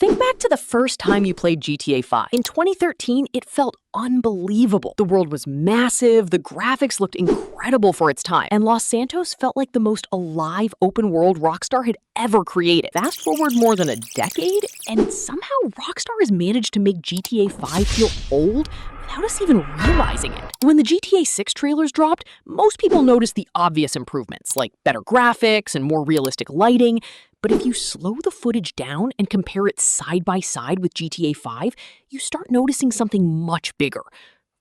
Think back to the first time you played GTA 5. In 2013, it felt unbelievable. The world was massive, the graphics looked incredible for its time, and Los Santos felt like the most alive open world Rockstar had ever created. Fast forward more than a decade, and somehow Rockstar has managed to make GTA 5 feel old without us even realizing it. When the GTA 6 trailers dropped, most people noticed the obvious improvements, like better graphics and more realistic lighting. But if you slow the footage down and compare it side by side with GTA 5, you start noticing something much bigger.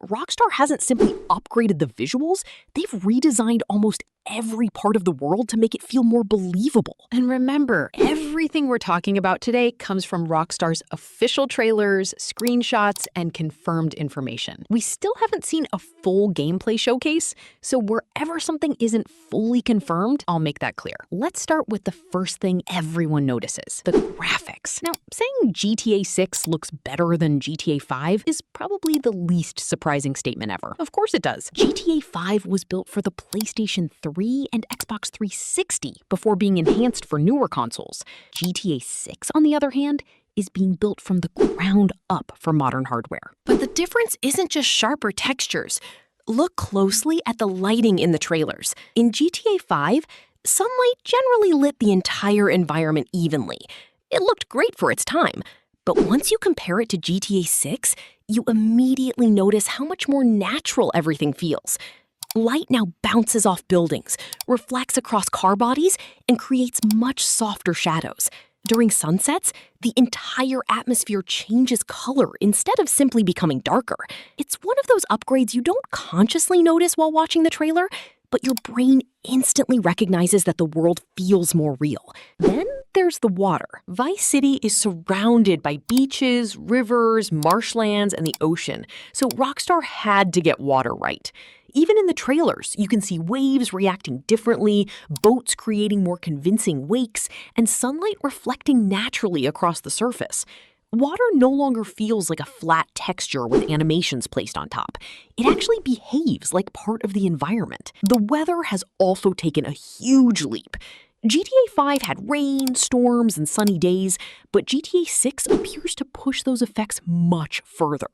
Rockstar hasn't simply upgraded the visuals, they've redesigned almost every part of the world to make it feel more believable. And remember, everything we're talking about today comes from Rockstar's official trailers, screenshots, and confirmed information. We still haven't seen a full gameplay showcase, so wherever something isn't fully confirmed, I'll make that clear. Let's start with the first thing everyone notices, the graphics. Now, saying GTA 6 looks better than GTA 5 is probably the least surprising statement ever. Of course it does. GTA 5 was built for the PlayStation 3 and Xbox 360 before being enhanced for newer consoles. GTA 6, on the other hand, is being built from the ground up for modern hardware. But the difference isn't just sharper textures. Look closely at the lighting in the trailers. In GTA 5, sunlight generally lit the entire environment evenly. It looked great for its time. But once you compare it to GTA 6, you immediately notice how much more natural everything feels. Light now bounces off buildings, reflects across car bodies, and creates much softer shadows. During sunsets, the entire atmosphere changes color instead of simply becoming darker. It's one of those upgrades you don't consciously notice while watching the trailer, but your brain instantly recognizes that the world feels more real. Then there's the water. Vice City is surrounded by beaches, rivers, marshlands, and the ocean, so Rockstar had to get water right. Even in the trailers, you can see waves reacting differently, boats creating more convincing wakes, and sunlight reflecting naturally across the surface. Water no longer feels like a flat texture with animations placed on top. It actually behaves like part of the environment. The weather has also taken a huge leap. GTA 5 had rain, storms, and sunny days, but GTA 6 appears to push those effects much further.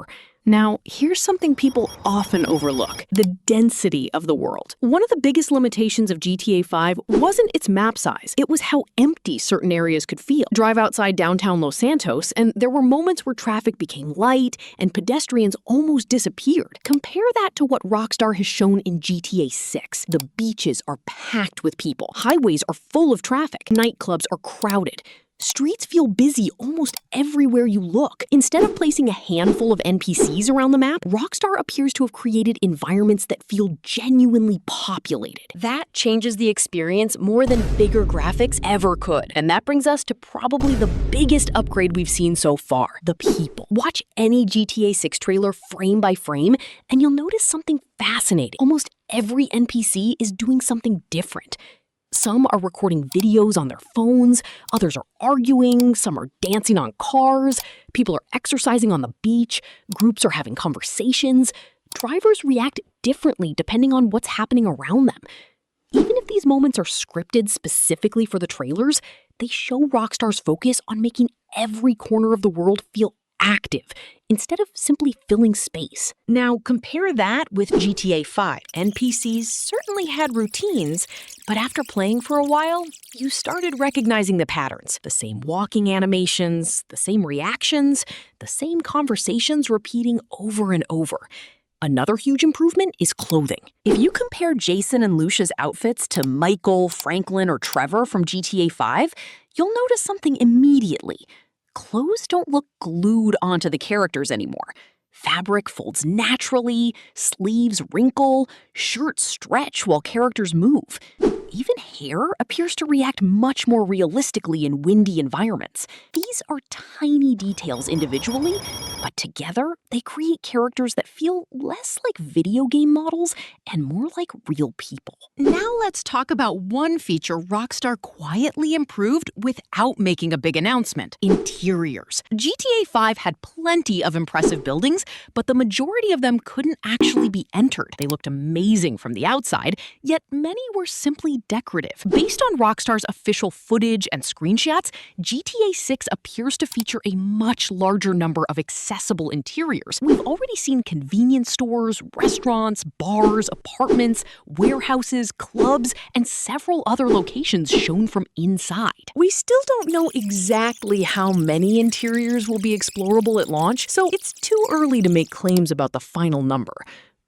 Now, here's something people often overlook: the density of the world. One of the biggest limitations of GTA 5 wasn't its map size, it was how empty certain areas could feel. Drive outside downtown Los Santos, and there were moments where traffic became light and pedestrians almost disappeared. Compare that to what Rockstar has shown in GTA 6. The beaches are packed with people, highways are full of traffic, nightclubs are crowded. Streets feel busy almost everywhere you look. Instead of placing a handful of NPCs around the map, Rockstar appears to have created environments that feel genuinely populated. That changes the experience more than bigger graphics ever could. And that brings us to probably the biggest upgrade we've seen so far: the people. Watch any GTA 6 trailer frame by frame, and you'll notice something fascinating. Almost every NPC is doing something different. Some are recording videos on their phones, others are arguing, some are dancing on cars, people are exercising on the beach, groups are having conversations. Drivers react differently depending on what's happening around them. Even if these moments are scripted specifically for the trailers, they show Rockstar's focus on making every corner of the world feel active, instead of simply filling space. Now, compare that with GTA 5. NPCs certainly had routines, but after playing for a while, you started recognizing the patterns. The same walking animations, the same reactions, the same conversations repeating over and over. Another huge improvement is clothing. If you compare Jason and Lucia's outfits to Michael, Franklin, or Trevor from GTA 5, you'll notice something immediately. Clothes don't look glued onto the characters anymore. Fabric folds naturally, sleeves wrinkle, shirts stretch while characters move. Even hair appears to react much more realistically in windy environments. These are tiny details individually, But together, they create characters that feel less like video game models and more like real people. Now let's talk about one feature Rockstar quietly improved without making a big announcement: interiors. GTA 5 had plenty of impressive buildings, but the majority of them couldn't actually be entered. They looked amazing from the outside, yet many were simply decorative. Based on Rockstar's official footage and screenshots, GTA 6 appears to feature a much larger number of accessible interiors. We've already seen convenience stores, restaurants, bars, apartments, warehouses, clubs, and several other locations shown from inside. We still don't know exactly how many interiors will be explorable at launch, so it's too early to make claims about the final number.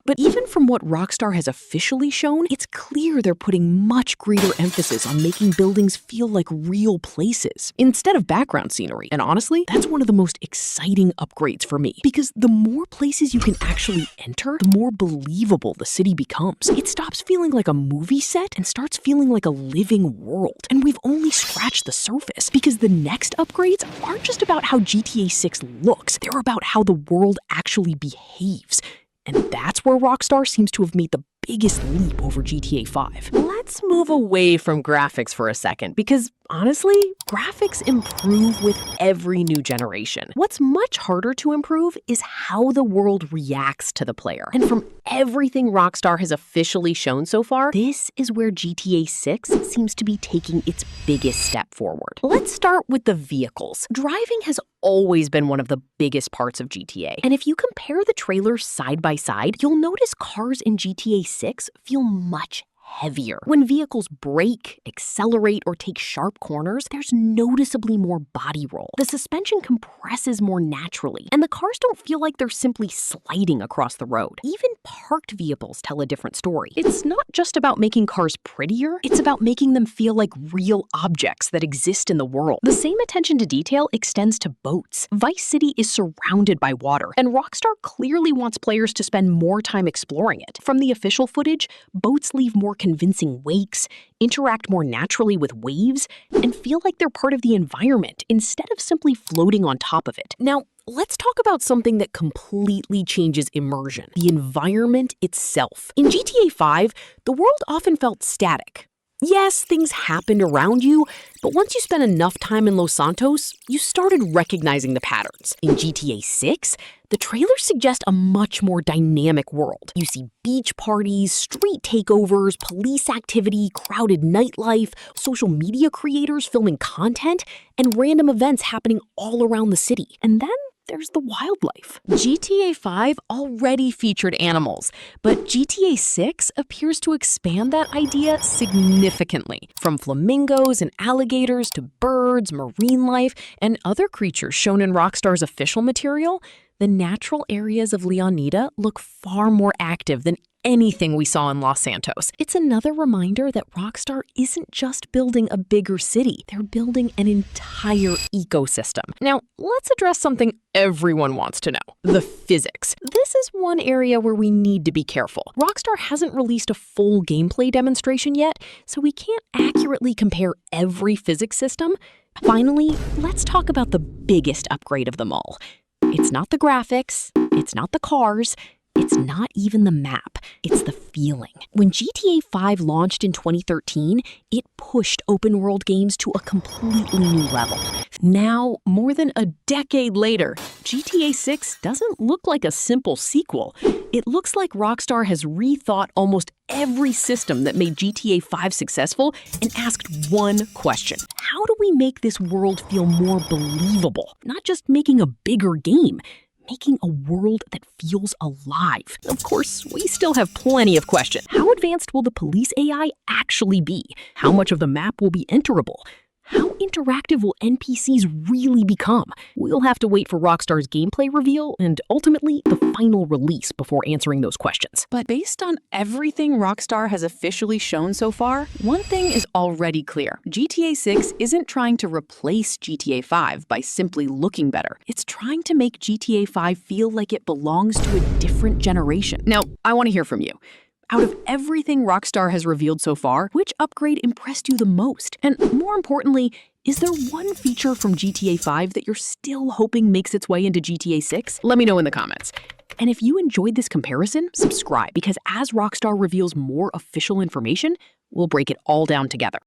But even from what Rockstar has officially shown, it's clear they're putting much greater emphasis on making buildings feel like real places instead of background scenery. And honestly, that's one of the most exciting upgrades for me, because the more places you can actually enter, the more believable the city becomes. It stops feeling like a movie set and starts feeling like a living world. And we've only scratched the surface, because the next upgrades aren't just about how GTA 6 looks, they're about how the world actually behaves. And that's where Rockstar seems to have made the biggest leap over GTA 5. Let's move away from graphics for a second, because honestly, graphics improve with every new generation. What's much harder to improve is how the world reacts to the player. And from everything Rockstar has officially shown so far, this is where GTA 6 seems to be taking its biggest step forward. Let's start with the vehicles. Driving has always been one of the biggest parts of GTA. And if you compare the trailers side by side, you'll notice cars in GTA 6 feel much heavier. When vehicles brake, accelerate, or take sharp corners, there's noticeably more body roll. The suspension compresses more naturally, and the cars don't feel like they're simply sliding across the road. Even parked vehicles tell a different story. It's not just about making cars prettier, it's about making them feel like real objects that exist in the world. The same attention to detail extends to boats. Vice City is surrounded by water, and Rockstar clearly wants players to spend more time exploring it. From the official footage, boats leave more convincing wakes, interact more naturally with waves, and feel like they're part of the environment instead of simply floating on top of it. Now, let's talk about something that completely changes immersion: the environment itself. In GTA 5, the world often felt static. Yes, things happened around you, but once you spent enough time in Los Santos, you started recognizing the patterns. In GTA 6, the trailers suggest a much more dynamic world. You see beach parties, street takeovers, police activity, crowded nightlife, social media creators filming content, and random events happening all around the city. And then there's the wildlife. GTA 5 already featured animals, but GTA 6 appears to expand that idea significantly. From flamingos and alligators to birds, marine life, and other creatures shown in Rockstar's official material, the natural areas of Leonida look far more active than anything we saw in Los Santos. It's another reminder that Rockstar isn't just building a bigger city, they're building an entire ecosystem. Now, let's address something everyone wants to know: the physics. This is one area where we need to be careful. Rockstar hasn't released a full gameplay demonstration yet, so we can't accurately compare every physics system. Finally, let's talk about the biggest upgrade of them all. It's not the graphics, it's not the cars, it's not even the map, it's the feeling. When GTA 5 launched in 2013, it pushed open world games to a completely new level. Now, more than a decade later, GTA 6 doesn't look like a simple sequel. It looks like Rockstar has rethought almost every system that made GTA 5 successful and asked one question: how do we make this world feel more believable? Not just making a bigger game, making a world that feels alive. Of course, we still have plenty of questions. How advanced will the police AI actually be? How much of the map will be enterable? How interactive will NPCs really become? We'll have to wait for Rockstar's gameplay reveal and ultimately the final release before answering those questions. But based on everything Rockstar has officially shown so far, one thing is already clear: GTA 6 isn't trying to replace GTA 5 by simply looking better. It's trying to make GTA 5 feel like it belongs to a different generation. Now, I want to hear from you. Out of everything Rockstar has revealed so far, which upgrade impressed you the most? And more importantly, is there one feature from GTA 5 that you're still hoping makes its way into GTA 6? Let me know in the comments. And if you enjoyed this comparison, subscribe, because as Rockstar reveals more official information, we'll break it all down together.